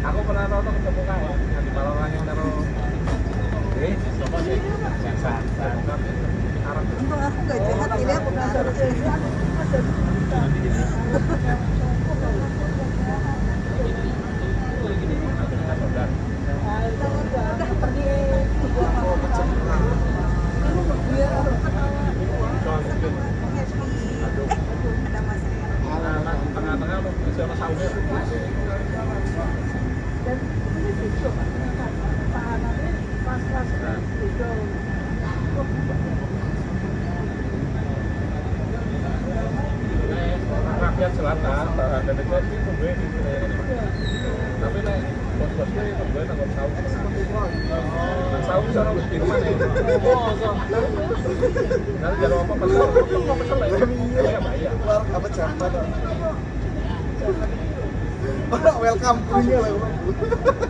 Aku pernah nonton ketemu kae di Palorang yang karo siapa sih? Sansan. Untung aku gak jahat, ini aku gak harus udah pergi ada Mas tengah-tengah sama saumnya dan ini besok tahanannya pas-pas itu rakyat selatan ada dekat itu gue tapi nih bos-bosnya itu gue takut saum saum bisa orang di rumah nih nanti jangan apa pesel ya bayar apa siapa welcome punya lah